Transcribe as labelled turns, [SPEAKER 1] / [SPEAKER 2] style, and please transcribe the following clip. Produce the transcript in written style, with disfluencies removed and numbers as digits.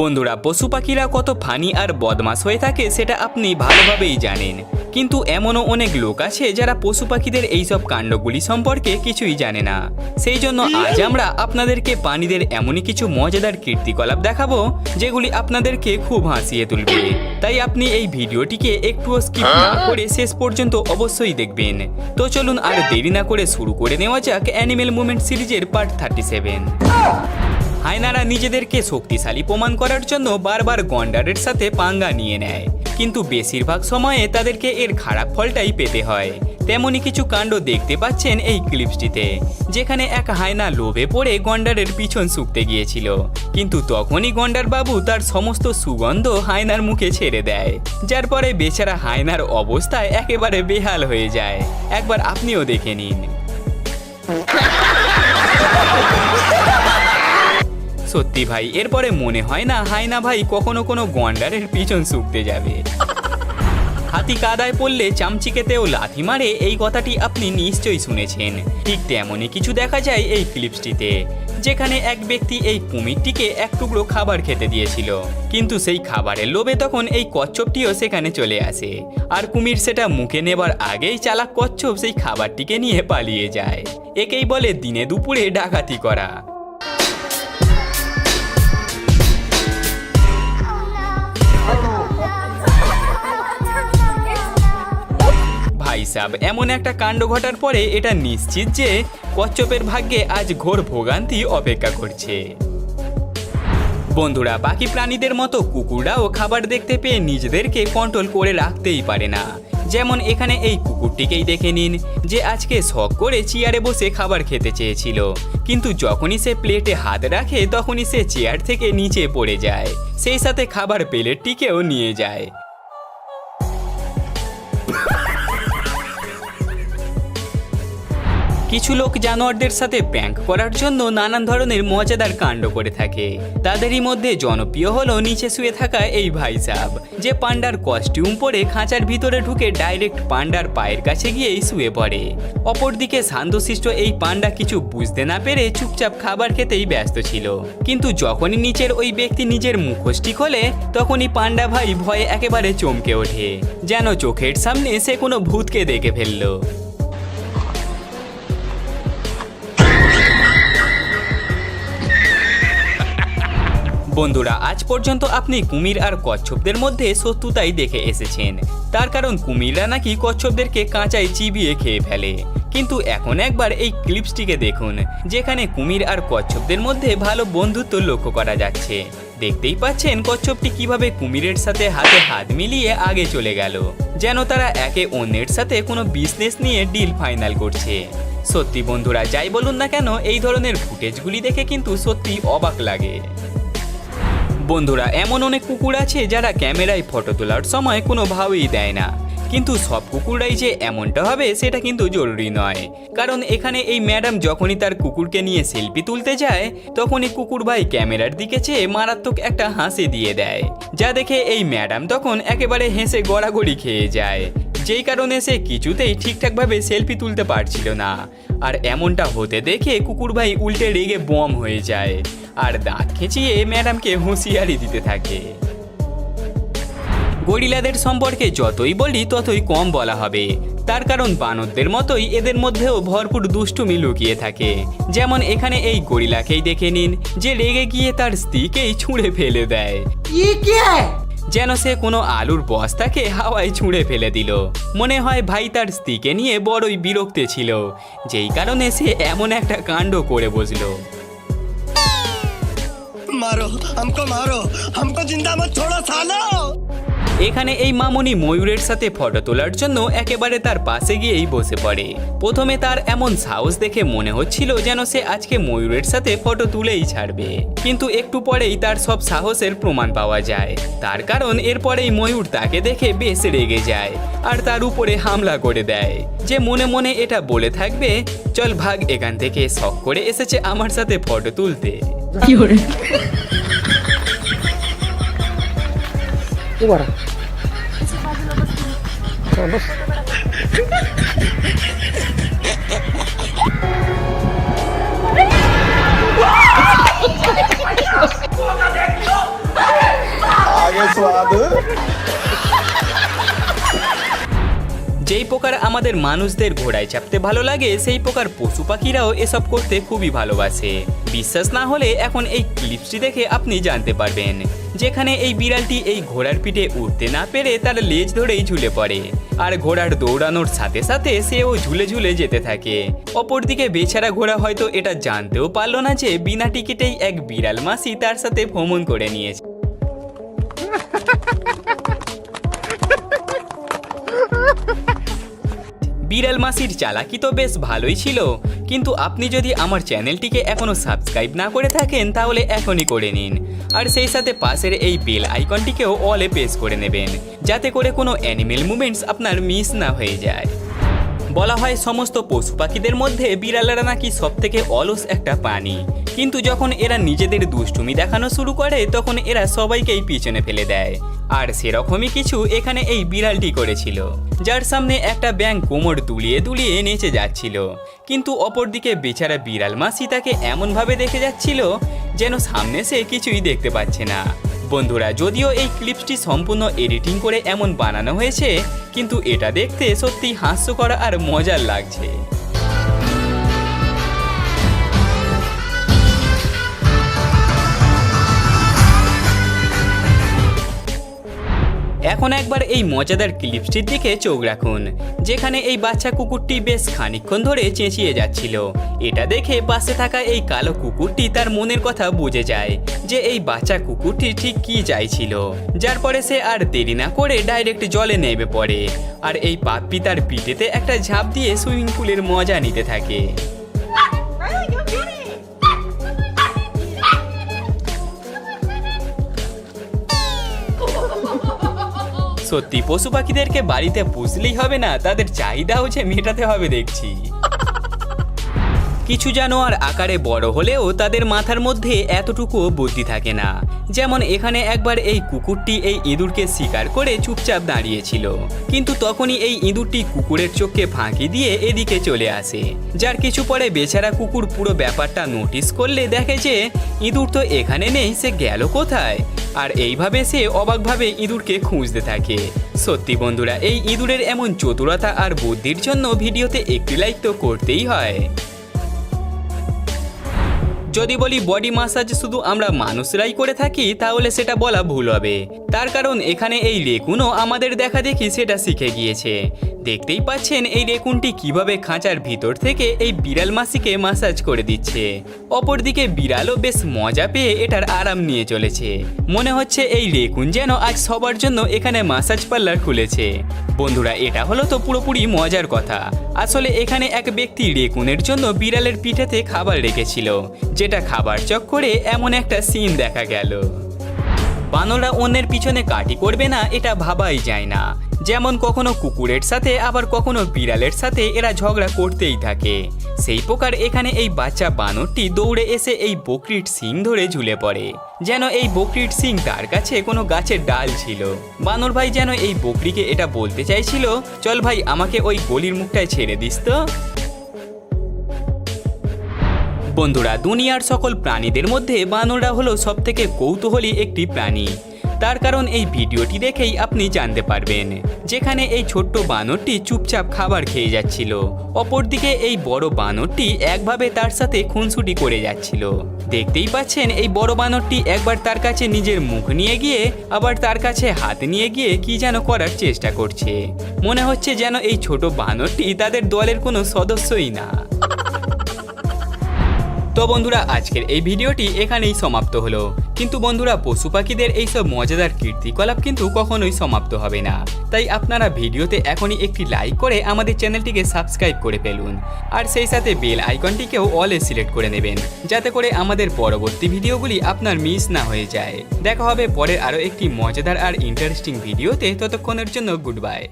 [SPEAKER 1] বন্ধুরা, পশু পাখিরা কত ফানি আর বদমাশ হয়ে থাকে সেটা আপনি ভালোভাবেই জানেন, কিন্তু এমনও অনেক লোক আছে যারা পশু পাখিদের এইসব কাণ্ডগুলি সম্পর্কে কিছুই জানে না। সেই জন্য আজ আমরা আপনাদেরকে প্রাণীদের এমনই কিছু মজাদার কীর্তিকলাপ দেখাবো যেগুলি আপনাদেরকে খুব হাসিয়ে তুলবে। তাই আপনি এই ভিডিওটিকে একটুও স্কিপ না করে শেষ পর্যন্ত অবশ্যই দেখবেন। তো চলুন আর দেরি না করে শুরু করে নেওয়া যাক অ্যানিমেল মুভমেন্ট সিরিজের পার্ট 37। হায়নারা নিজেদেরকে শক্তিশালী প্রমাণ করার জন্য বারবার গন্ডারের সাথে পাঙ্গা নিয়ে নেয়, কিন্তু বেশিরভাগ সময়ে তাদেরকে এর খারাপ ফলটাই পেতে হয়। তেমনই কিছু কাণ্ড দেখতে পাচ্ছেন এই ক্লিপসটিতে, যেখানে এক হায়না লোভে পড়ে গন্ডারের পিছন শুকতে গিয়েছিল, কিন্তু তখনই গন্ডার বাবু তার সমস্ত সুগন্ধ হায়নার মুখে ছেড়ে দেয়, যার পরে বেচারা হায়নার অবস্থায় একেবারে বেহাল হয়ে যায়। একবার আপনিও দেখে নিন। সত্যি ভাই, এরপরে মনে হয় না হায়না ভাই কখনো কোনো গন্ডারের পিছন শুকতে যাবে। হাতি কাদায় পড়লে চামচিকেতেও লাথি মারে, এই কথাটি আপনি নিশ্চয়ই শুনেছেন। ঠিক তেমনই কিছু দেখা যায় এই ক্লিপসটিতে, যেখানে এক ব্যক্তি এই কুমিরটিকে এক টুকরো খাবার খেতে দিয়েছিল, কিন্তু সেই খাবারের লোভে তখন এই কচ্ছপটিও সেখানে চলে আসে, আর কুমির সেটা মুখে নেবার আগেই চালাক কচ্ছপ সেই খাবারটিকে নিয়ে পালিয়ে যায়। একেই বলে দিনে দুপুরে ডাকাতি করা। এমন একটা কাণ্ড ঘটার পরে এটা নিশ্চিত যে কচ্ছপের ভাগ্যে আজ ঘোর ভোগান্তি অপেক্ষা করছে। বন্ধুরা, বাকি প্রাণীদের মতো কুকুররাও খাবার দেখতে পেয়ে নিজেদেরকে কন্ট্রোল করে রাখতেই পারে না। যেমন এখানে এই কুকুরটিকেই দেখে নিন, যে আজকে শখ করে চেয়ারে বসে খাবার খেতে চেয়েছিল, কিন্তু যখনই সে প্লেটে হাত রাখে তখনই সে চেয়ার থেকে নিচে পড়ে যায়, সেই সাথে খাবার প্লেটটিকেও নিয়ে যায়। কিছু লোক জানোয়ারদের সাথে প্র্যাঙ্ক করার জন্য নানান ধরনের মজাদার কাণ্ড করে থাকে। তাদেরই মধ্যে জনপ্রিয় হলো নিচে শুয়ে থাকা এই ভাই সাহেব, যে পান্ডার কস্টিউম পরে খাঁচার ভিতরে ঢুকে ডাইরেক্ট পান্ডার পায়ের কাছে গিয়েই শুয়ে পড়ে। অপরদিকে শান্তশিষ্ট এই পান্ডা কিছু বুঝতে না পেরে চুপচাপ খাবার খেতেই ব্যস্ত ছিল, কিন্তু যখনই নিচের ওই ব্যক্তি নিজের মুখোশটি খোলে তখনই পান্ডা ভাই ভয়ে একেবারে চমকে ওঠে, যেন চোখের সামনে সে কোনো ভূতকে দেখে ফেললো। বন্ধুরা, আজ পর্যন্ত আপনি কুমির আর কচ্ছপদের মধ্যে শত্রুতাই দেখে এসেছেন, তার কারণ কুমিররা নাকি কচ্ছপদেরকে কাঁচায় চিবিয়ে খেয়ে ফেলে। কিন্তু এখন একবার এই ক্লিপসটিকে দেখুন, যেখানে কুমির আর কচ্ছপদের মধ্যে ভালো বন্ধুত্ব লক্ষ্য করা যাচ্ছে। দেখতেই পাচ্ছেন কচ্ছপটি কিভাবে কুমিরের সাথে হাতে হাত মিলিয়ে আগে চলে গেল, যেন তারা একে অন্যের সাথে কোনো বিজনেস নিয়ে ডিল ফাইনাল করছে। সত্যি বন্ধুরা, যাই বলুন না কেন, এই ধরনের ফুটেজগুলি দেখে কিন্তু সত্যি অবাক লাগে। বন্ধুরা, এমন অনেক কুকুর আছে যারা ক্যামেরায় ফটো তোলার সময় কোনো ভাবই দেয় না, কিন্তু সব কুকুররাই যে এমনটা হবে সেটা কিন্তু জরুরি নয়। কারণ এখানে এই ম্যাডাম যখনই তার কুকুরকে নিয়ে সেলফি তুলতে যায় তখনই কুকুর ভাই ক্যামেরার দিকে চেয়ে মারাত্মক একটা হাসি দিয়ে দেয়, যা দেখে এই ম্যাডাম তখন একেবারে হেসে গড়াগড়ি খেয়ে যায়, যেই কারণে সে কিছুতেই ঠিকঠাকভাবে সেলফি তুলতে পারছিল না। আর এমনটা হতে দেখে কুকুর ভাই উল্টে রেগে বম হয়ে যায় আর দাঁত খেঁচিয়ে ম্যাডামকে হুঁশিয়ারি দিতে থাকে। গরিলাদের সম্পর্কে যতই বলি ততই কম বলা হবে, তার কারণ বানরদের মতোই এদের মধ্যেও ভরপুর দুষ্টুমি লুকিয়ে থাকে। যেমন এখানে এই গরিলাকেই দেখে নিন, যে রেগে গিয়ে তার স্ত্রীকেই ছুঁড়ে ফেলে দেয়, যেন সে কোনো আলুর বস্তাকে হাওয়ায় ছুঁড়ে ফেলে দিল। মনে হয় ভাই তার স্ত্রীকে নিয়ে বড়ই বিরক্ত ছিল, যেই কারণে সে এমন একটা কাণ্ড করে বসলো।
[SPEAKER 2] মারো हमको मारो हमको जिंदा मत छोड़ो सालो।
[SPEAKER 1] এখানে এই মামুনি ময়ূরের সাথে ফটো তোলার জন্য একেবারে তার পাশে গিয়েই বসে পড়ে। প্রথমে তার এমন সাহস দেখে মনে হচ্ছিল যেন সে আজকে ময়ূরের সাথে ফটো তুলেই ছাড়বে, কিন্তু একটু পরেই তার সব সাহসের প্রমাণ পাওয়া যায়। তার কারণ এরপরেই ময়ূর তাকে দেখে বেশ রেগে যায় আর তার উপরে হামলা করে দেয়, যে মনে মনে এটা বলে থাকবে, চল ভাগ এখান থেকে, শখ করে এসেছে আমার সাথে ফটো তুলতে।
[SPEAKER 3] Ubara. Bos. लगे स्वाद।
[SPEAKER 1] যেই প্রকার আমাদের মানুষদের ঘোড়ায় চাপতে ভালো লাগে সেই প্রকার পশু পাখিরাও এসব করতে খুবই ভালোবাসে। বিশ্বাস না হলে এখন এই ক্লিপসটি দেখে আপনি জানতে পারবেন, যেখানে এই বিড়ালটি এই ঘোড়ার পিঠে উঠতে না পেরে তার লেজ ধরেই ঝুলে পড়ে, আর ঘোড়ার দৌড়ানোর সাথে সাথে সেও ঝুলে ঝুলে যেতে থাকে। অপরদিকে বেচারা ঘোড়া হয়তো এটা জানতেও পারলো না যে বিনা টিকিটেই এক বিড়াল মাসি তার সাথে ভ্রমণ করে নিয়েছে। বিড়াল মাসির চালাকি তো বেশ ভালোই ছিল, কিন্তু আপনি যদি আমার চ্যানেলটিকে এখনও সাবস্ক্রাইব না করে থাকেন তাহলে এখনই করে নিন, আর সেই সাথে পাশের এই বেল আইকনটিকেও অলে প্রেস করে নেবেন, যাতে করে কোনো অ্যানিমেল মুভমেন্টস আপনার মিস না হয়ে যায়। বলা হয় সমস্ত পশু পাখিদের মধ্যে বিড়ালেরা নাকি সবথেকে অলস একটা প্রাণী, কিন্তু যখন এরা নিজেদের দুষ্টুমি দেখানো শুরু করে তখন এরা সবাইকেই পিছনে ফেলে দেয়। আর সেরকমই কিছু এখানে এই বিড়ালটি করেছিল, যার সামনে একটা ব্যাঙ কোমর দুলিয়ে দুলিয়ে নেচে যাচ্ছিল, কিন্তু অপরদিকে বেচারা বিড়াল মাসি তাকে এমনভাবে দেখে যাচ্ছিল যেন সামনে সে কিছুই দেখতে পাচ্ছে না। বন্ধুরা, যদিও এই ক্লিপসটি সম্পূর্ণ এডিটিং করে এমন বানানো হয়েছে, কিন্তু এটা দেখতে সত্যি হাস্যকর আর মজার লাগছে। এখন একবার এই মজাদার ক্লিপসটির দিকে চোখ রাখুন, যেখানে এই বাচ্চা কুকুরটি বেশ খানিকক্ষণ ধরে চেঁচিয়ে যাচ্ছিল। এটা দেখে পাশে থাকা এই কালো কুকুরটি তার মনের কথা বুঝে যায় যে এই বাচ্চা কুকুরটি ঠিক কী চাইছিল, যার পরে সে আর দেরি না করে ডাইরেক্ট জলে নেমে পড়ে, আর এই পাপ্পি তার পিঠেতে একটা ঝাঁপ দিয়ে সুইমিং পুলের মজা নিতে থাকে। সত্যি পশু পাখিদেরকে বাড়িতে পুষলেই হবে না, তাদের চাহিদাও যে মেটাতে হবে দেখছি। কিছু জানোয়ার আকারে বড় হলেও তাদের মাথার মধ্যে এতটুকুও বুদ্ধি থাকে না। যেমন এখানে একবার এই কুকুরটি এই ইঁদুরকে শিকার করে চুপচাপ দাঁড়িয়েছিল, কিন্তু তখনই এই ইঁদুরটি কুকুরের চোখকে ফাঁকি দিয়ে এদিকে চলে আসে, যার কিছু পরে বেচারা কুকুর পুরো ব্যাপারটা নোটিস করলে দেখে যে ইঁদুর তো এখানে নেই, সে গেল কোথায়, আর এইভাবে সে অবাকভাবে ইঁদুরকে খুঁজতে থাকে। সত্যি বন্ধুরা, এই ইঁদুরের এমন চতুরতা আর বুদ্ধির জন্য ভিডিওতে একটি লাইক তো করতেই হয়। যদি বলি বডি মাসাজ শুধু আমরা মানুষরাই করে থাকি তাহলে সেটা বলা ভুল হবে, তার কারণ এখানে এই রেকুনও আমাদের দেখা দেখি সেটা শিখে গিয়েছে। দেখতেই পাচ্ছেন এই রেকুনটি কিভাবে খাঁচার ভিতর থেকে এই বিড়াল মাসিকে মাসাজ করে দিচ্ছে। অপরদিকে বিড়ালও বেশ মজা পেয়ে এটার আরাম নিয়ে চলেছে। মনে হচ্ছে এই রেকুন যেন আজ সবার জন্য এখানে মাসাজ পার্লার খুলেছে। বন্ধুরা, এটা হলো তো পুরোপুরি মজার কথা। আসলে এখানে এক ব্যক্তি রেকুনের জন্য বিড়ালের পিঠেতে খাবার রেখেছিল, যেটা খাবার চক্করে এমন একটা সিন দেখা গেল। বানররা অন্যের পিছনে কাটি করবে না এটা ভাবাই যায় না। যেমন কখনো কুকুরের সাথে আবার কখনো বিড়ালের সাথে এরা ঝগড়া করতেই থাকে। সেই প্রকার এখানে এই বাচ্চা বানরটি দৌড়ে এসে এই বকরির শিং ধরে ঝুলে পড়ে, যেন এই বকরির শিং তার কাছে কোনো গাছের ডাল ছিল। বানর ভাই যেন এই বকরিকে এটা বলতে চাইছিল, চল ভাই আমাকে ওই গলির মুখটায় ছেড়ে দিস তো। বন্ধুরা, দুনিয়ার সকল প্রাণীদের মধ্যে বানররা হলো সবথেকে কৌতূহলী একটি প্রাণী। তার কারণ এই ভিডিওটি দেখেই আপনি জানতে পারবেন, যেখানে এই ছোট্ট বানরটি চুপচাপ খাবার খেয়ে যাচ্ছিল, অপরদিকে এই বড় বানরটি একভাবে তার সাথে খুনসুটি করে যাচ্ছিল। দেখতেই পাচ্ছেন এই বড় বানরটি একবার তার কাছে নিজের মুখ নিয়ে গিয়ে আবার তার কাছে হাত নিয়ে গিয়ে কি যেন করার চেষ্টা করছে। মনে হচ্ছে যেন এই ছোট বানরটি তাদের দলের কোনো সদস্যই না। তো বন্ধুরা, আজকের এই ভিডিওটি এখানেই সমাপ্ত হলো। কিন্তু বন্ধুরা, পশু পাখিদের এইসব মজাদার কীর্তিকলাপ কিন্তু কখনোই সমাপ্ত হবে না। তাই আপনারা ভিডিওতে এখনই একটি লাইক করে আমাদের চ্যানেলটিকে সাবস্ক্রাইব করে ফেলুন, আর সেই সাথে বেল আইকনটিকেও অলে সিলেক্ট করে নেবেন, যাতে করে আমাদের পরবর্তী ভিডিওগুলি আপনার মিস না হয়ে যায়। দেখা হবে পরের আরও একটি মজাদার আর ইন্টারেস্টিং ভিডিওতে। ততক্ষণের জন্য গুড বাই।